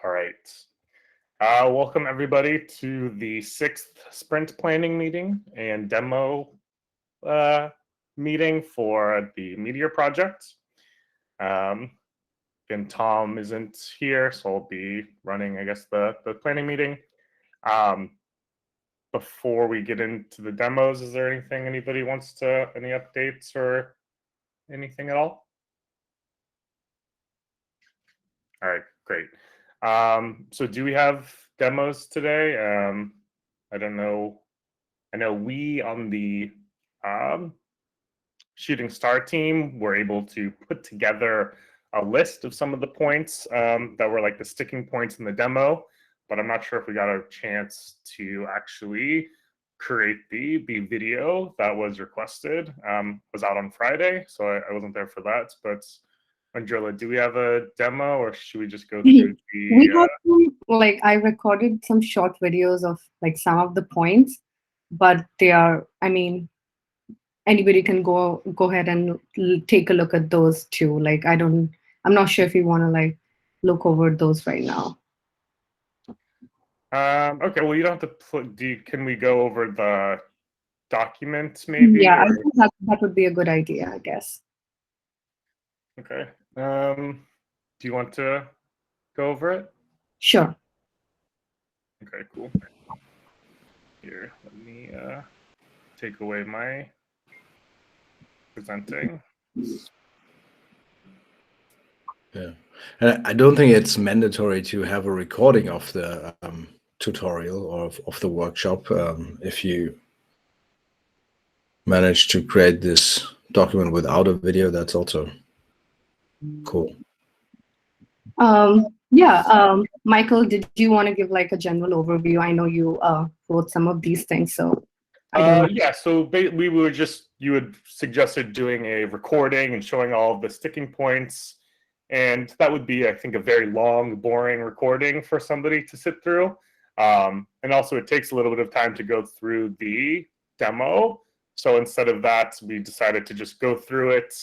All right. Welcome everybody to the 6th sprint planning meeting and demo meeting for the Meteor project. And Tom isn't here, so I'll be running, I guess, the planning meeting. Before we get into the demos, is there anything anybody wants to, any updates or anything at all? All right, great. So do we have demos today? I don't know. I know we on the Shooting Star team were able to put together a list of some of the points that were like the sticking points in the demo, but I'm not sure if we got a chance to actually create the video that was requested. Was out on Friday, so I wasn't there for that, but Angela, do we have a demo or should we just go through the... We have some, I recorded some short videos of like some of the points, but they are, I mean, anybody can go ahead and take a look at those too. I'm not sure if you want to look over those right now. Okay, well, you don't have to can we go over the document maybe? Yeah, I think that would be a good idea, I guess. Okay. Do you want to go over it? Sure. Okay, cool. Here, let me take away my presenting. Yeah, and I don't think it's mandatory to have a recording of the tutorial or of the workshop. If you manage to create this document without a video, that's also cool. Michael, did you want to give a general overview? I know you wrote some of these things, so I don't know. Yeah, so you had suggested doing a recording and showing all of the sticking points, and that would be, I think, a very long, boring recording for somebody to sit through. And also it takes a little bit of time to go through the demo. So instead of that, we decided to just go through it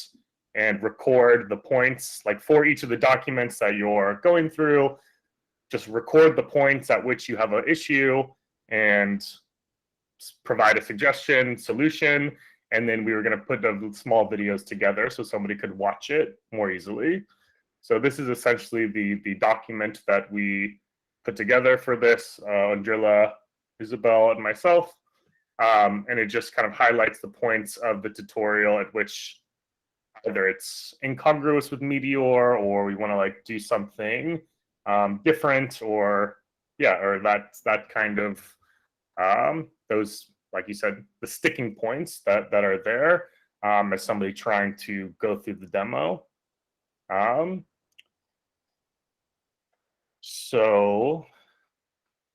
and record the points, for each of the documents that you're going through, just record the points at which you have an issue and provide a solution, and then we were going to put the small videos together so somebody could watch it more easily. So this is essentially the document that we put together for this, Angela, Isabel, and myself. And it just kind of highlights the points of the tutorial at which either it's incongruous with Meteor or we want to do something different, or that kind of those, like you said, the sticking points that are there as somebody trying to go through the demo. So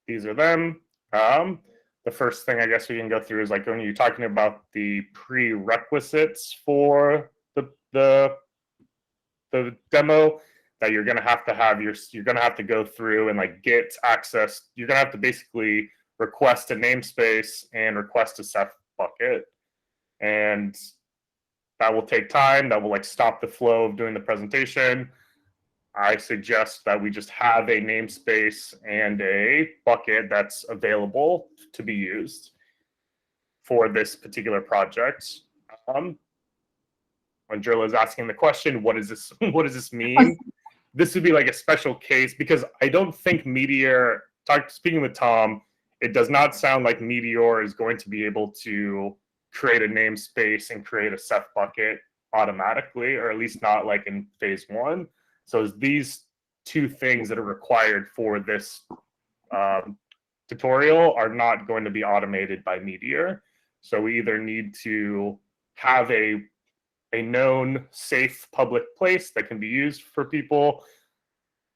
these are them. The first thing I guess we can go through is when you're talking about the prerequisites for the demo that you're going to have you're going to have to go through and get access. You're going to have to basically request a namespace and request a Ceph bucket, and that will take time. That will stop the flow of doing the presentation. I suggest that we just have a namespace and a bucket that's available to be used for this particular project. Angela is asking the question, what does this mean? This would be a special case, because I don't think Meteor, speaking with Tom, it does not sound like Meteor is going to be able to create a namespace and create a Ceph bucket automatically, or at least not in phase 1. So these two things that are required for this tutorial are not going to be automated by Meteor. So we either need to have a known safe public place that can be used for people,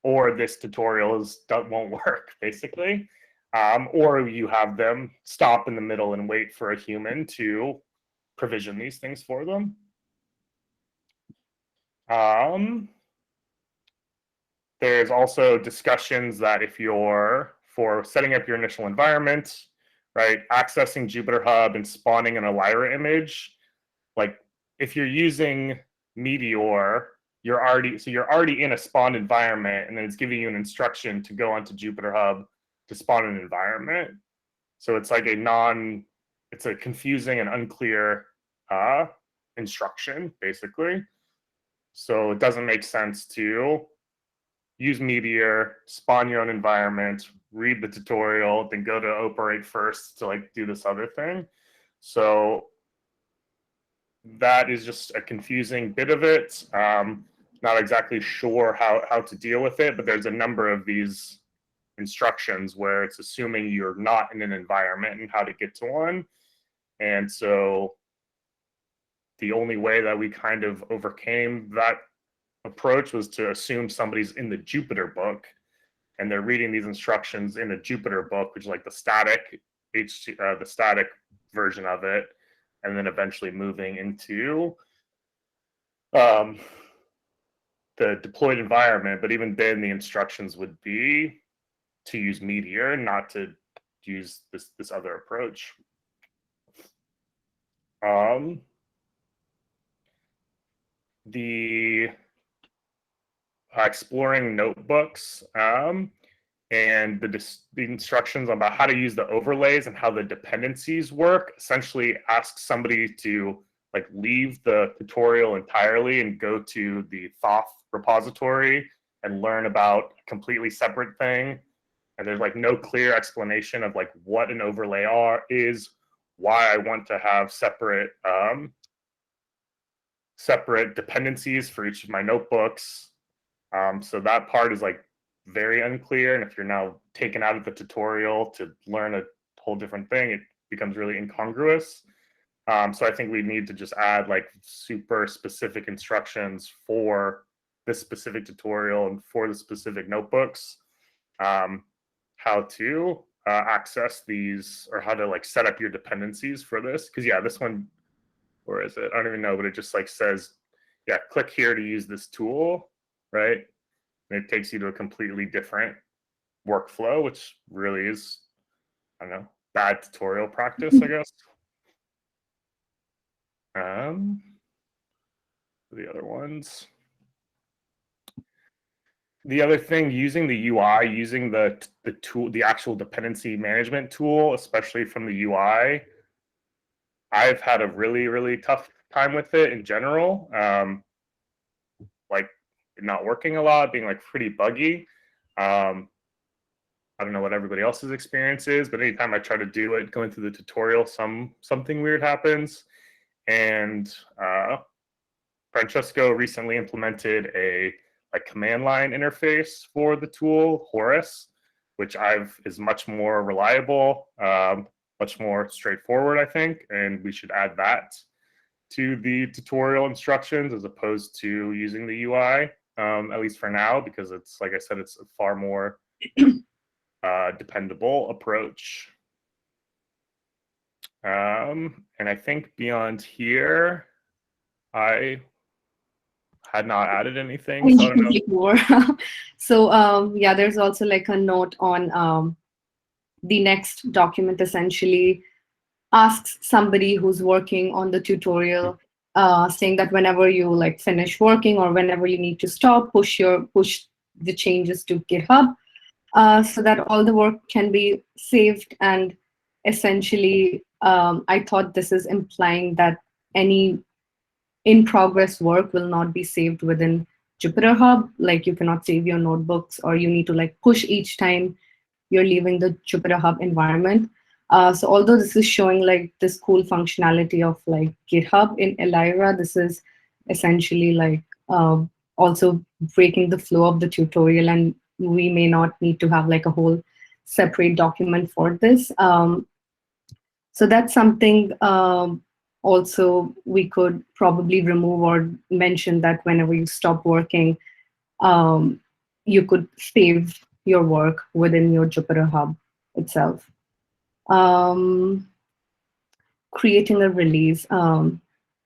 or this tutorial won't work, basically. Or you have them stop in the middle and wait for a human to provision these things for them. There's also discussions that if you're for setting up your initial environment, right, accessing Jupyter Hub and spawning an Elira image, if you're using Meteor you're already in a spawned environment, and then it's giving you an instruction to go onto Jupyter Hub to spawn an environment. So it's like it's a confusing and unclear instruction, basically. So it doesn't make sense to use Meteor, spawn your own environment, read the tutorial, then go to operate first to like do this other thing. So that is just a confusing bit of it. Not exactly sure how to deal with it, but there's a number of these instructions where it's assuming you're not in an environment and how to get to one. And so the only way that we kind of overcame that approach was to assume somebody's in the Jupyter book and they're reading these instructions in a Jupyter book, which is like the static version of it, and then eventually moving into the deployed environment. But even then, the instructions would be to use Meteor, not to use this other approach. The exploring notebooks and the instructions about how to use the overlays and how the dependencies work essentially asks somebody to like leave the tutorial entirely and go to the Thoth repository and learn about a completely separate thing. And there's like no clear explanation of like what an overlay is, why I want to have separate dependencies for each of my notebooks. So that part is like very unclear. And if you're now taken out of the tutorial to learn a whole different thing, it becomes really incongruous. So I think we need to just add like super specific instructions for this specific tutorial and for the specific notebooks, how to access these, or how to like set up your dependencies for this. Because yeah, this one, where is it? I don't even know, but it just like says, yeah, click here to use this tool, right? And it takes you to a completely different workflow, which really is, I don't know, bad tutorial practice, I guess. The other ones. The other thing, using the UI, using the tool, the actual dependency management tool, especially from the UI, I've had a really, really tough time with it in general. Like not working a lot, being like pretty buggy. I don't know what everybody else's experience is, but anytime I try to do it, going through the tutorial, something weird happens. And Francesco recently implemented a command line interface for the tool, Horus, which is much more reliable, much more straightforward, I think, and we should add that to the tutorial instructions as opposed to using the UI, at least for now, because it's, like I said, it's a far more dependable approach. And I think beyond here, I had not added anything. So I don't know. More. So yeah, there's also like a note on the next document essentially asks somebody who's working on the tutorial, saying that whenever you like finish working or whenever you need to stop, push the changes to GitHub, so that all the work can be saved. And essentially, I thought this is implying that any in-progress work will not be saved within Jupyter Hub. Like you cannot save your notebooks, or you need to like push each time you're leaving the Jupyter Hub environment. So although this is showing like this cool functionality of like GitHub in Elira, this is essentially like also breaking the flow of the tutorial, and we may not need to have like a whole separate document for this. So that's something also we could probably remove or mention, that whenever you stop working, you could save your work within your Jupyter Hub itself. Creating a release.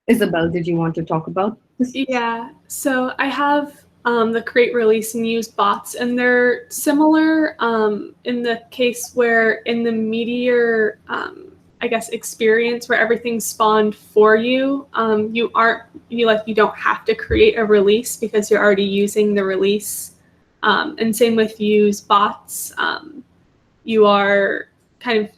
Isabel, did you want to talk about this? Yeah, so I have the create release and use bots, and they're similar in the case where in the Meteor I guess, experience where everything's spawned for you. You don't have to create a release because you're already using the release. And same with use bots. You are kind of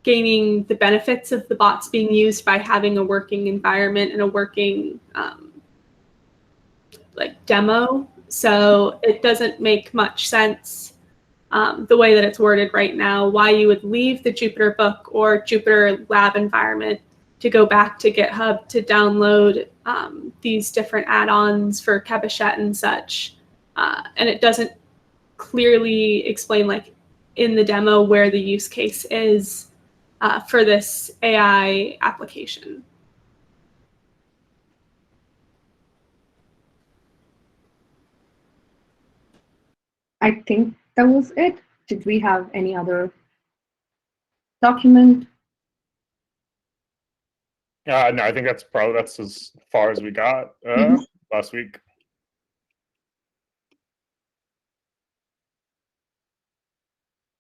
gaining the benefits of the bots being used by having a working environment and a working demo. So it doesn't make much sense the way that it's worded right now, why you would leave the Jupyter book or Jupyter lab environment to go back to GitHub to download these different add-ons for Cabochette and such. And it doesn't clearly explain in the demo where the use case is for this AI application. I think that was it. Did we have any other document? No, I think that's as far as we got last week.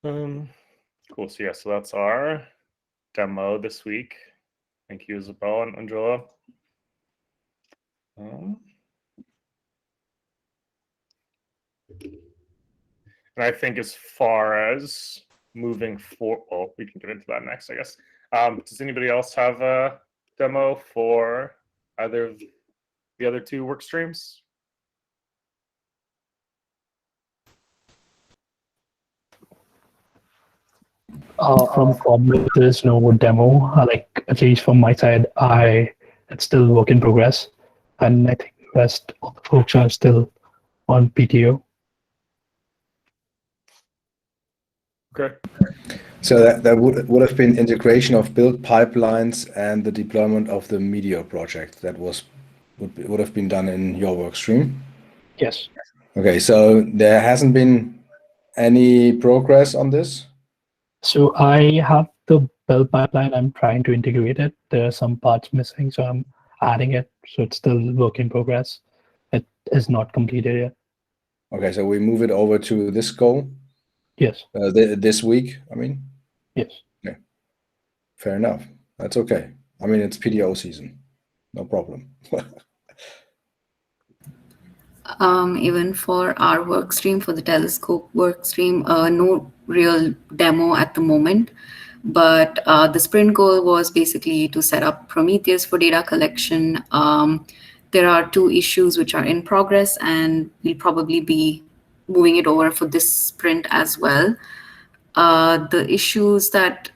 Cool. So yeah, so that's our demo this week. Thank you, Isabel and Angela. And I think as far as moving forward, well, we can get into that next, I guess. Does anybody else have a demo for either of the other two work streams? From Cobble, there is no demo. At least from my side, it's still work in progress, and I think the rest of the folks are still on PTO. Okay. So that would have been integration of build pipelines and the deployment of the Meteor project. That would have been done in your work stream. Yes. Okay, so there hasn't been any progress on this? So I have the build pipeline. I'm trying to integrate it. There are some parts missing, so I'm adding it. So it's still work in progress. It is not completed yet. Okay, so we move it over to this goal? Yes. This week, I mean? Yes. Yeah. Fair enough. That's okay. I mean, it's PTO season. No problem. Even for our work stream, for the telescope work stream, no real demo at the moment. But the sprint goal was basically to set up Prometheus for data collection. There are 2 issues which are in progress, and we'll probably be moving it over for this sprint as well. The issues that,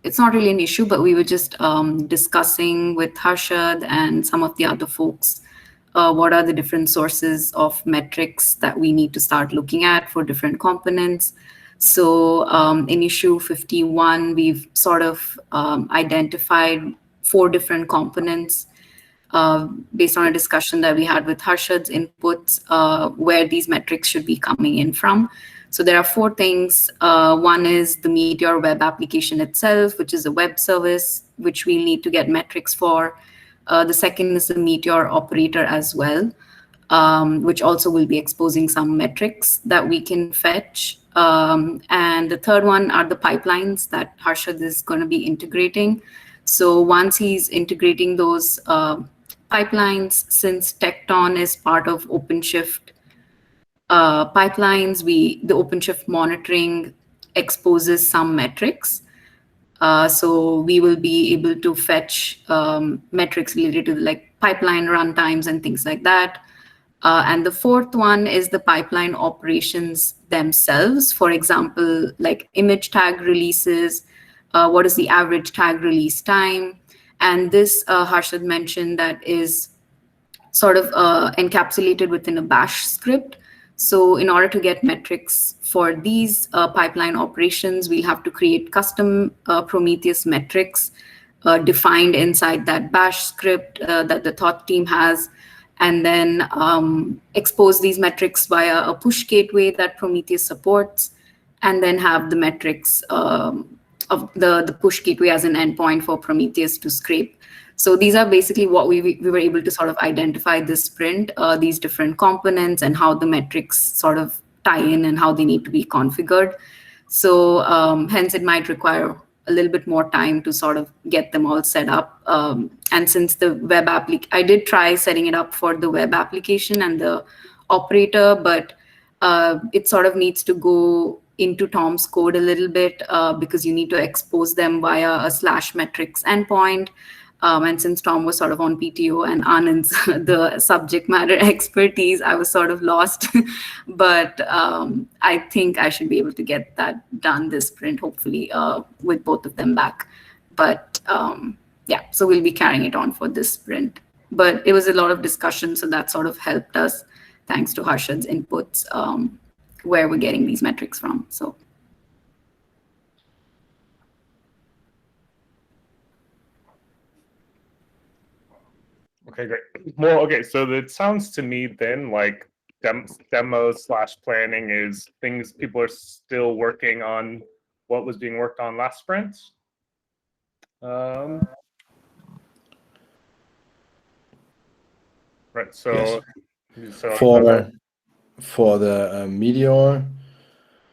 it's not really an issue, but we were just discussing with Harshad and some of the other folks what are the different sources of metrics that we need to start looking at for different components. So in issue 51, we've sort of identified 4 different components based on a discussion that we had with Harshad's inputs, where these metrics should be coming in from. So there are 4 things. One is the Meteor web application itself, which is a web service, which we need to get metrics for. The second is the Meteor operator as well, which also will be exposing some metrics that we can fetch. And the third one are the pipelines that Harshad is going to be integrating. So once he's integrating those pipelines, since Tecton is part of OpenShift pipelines, the OpenShift monitoring exposes some metrics. So we will be able to fetch metrics related to pipeline runtimes and things like that. And the fourth one is the pipeline operations themselves. For example, image tag releases, what is the average tag release time? And this, Harshad mentioned, that is sort of encapsulated within a bash script. So in order to get metrics for these pipeline operations, we'll have to create custom Prometheus metrics defined inside that bash script that the thought team has, and then expose these metrics via a push gateway that Prometheus supports, and then have the metrics of the push gateway as an endpoint for Prometheus to scrape. So these are basically what we were able to sort of identify this sprint, these different components and how the metrics sort of tie in and how they need to be configured. So hence it might require a little bit more time to sort of get them all set up. And since the web I did try setting it up for the web application and the operator, but it sort of needs to go into Tom's code a little bit because you need to expose them via a slash metrics endpoint. And since Tom was sort of on PTO and Anand's the subject matter expertise, I was sort of lost. But I think I should be able to get that done this sprint, hopefully, with both of them back. But yeah, so we'll be carrying it on for this sprint. But it was a lot of discussion, so that sort of helped us, thanks to Harshad's inputs, where we're getting these metrics from. So. Okay, great. Well, okay, so it sounds to me then like demos / planning is things people are still working on what was being worked on last sprint. Right, so, Yes. so For the Meteor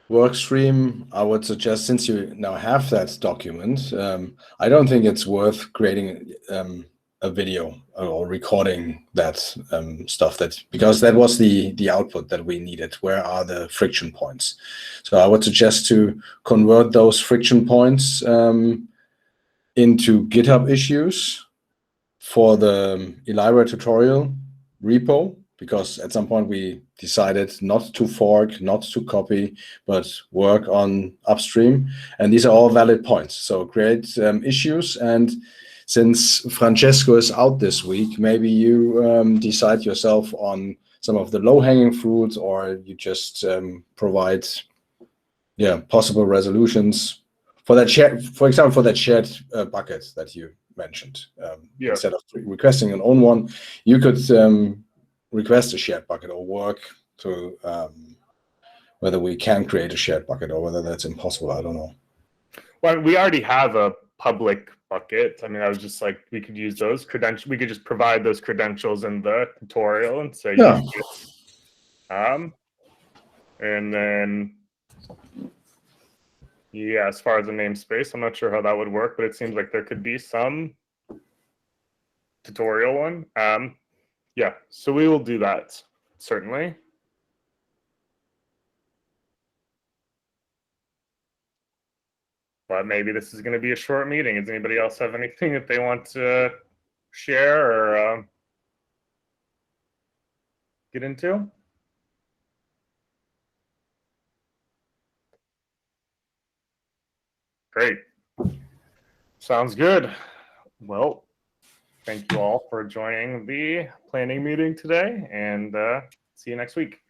work stream, I would suggest, since you now have that document, I don't think it's worth creating a video or recording that stuff, because that was the output that we needed. Where are the friction points? So I would suggest to convert those friction points into GitHub issues for the Elira tutorial repo, because at some point we decided not to fork, not to copy, but work on upstream. And these are all valid points. So create issues. And since Francesco is out this week, maybe you decide yourself on some of the low-hanging fruits, or you just provide possible resolutions for that shared, for example, for that shared bucket that you mentioned. Instead of requesting an own one, you could request a shared bucket or work to whether we can create a shared bucket or whether that's impossible. I don't know. Well, we already have a public bucket. I mean, I was just like, we could use those credentials. We could just provide those credentials in the tutorial and say, yeah. And then, yeah, as far as the namespace, I'm not sure how that would work, but it seems like there could be some tutorial one. Yeah, so we will do that, certainly. But maybe this is going to be a short meeting. Does anybody else have anything that they want to share or get into? Great. Sounds good. Well, thank you all for joining the planning meeting today, and see you next week.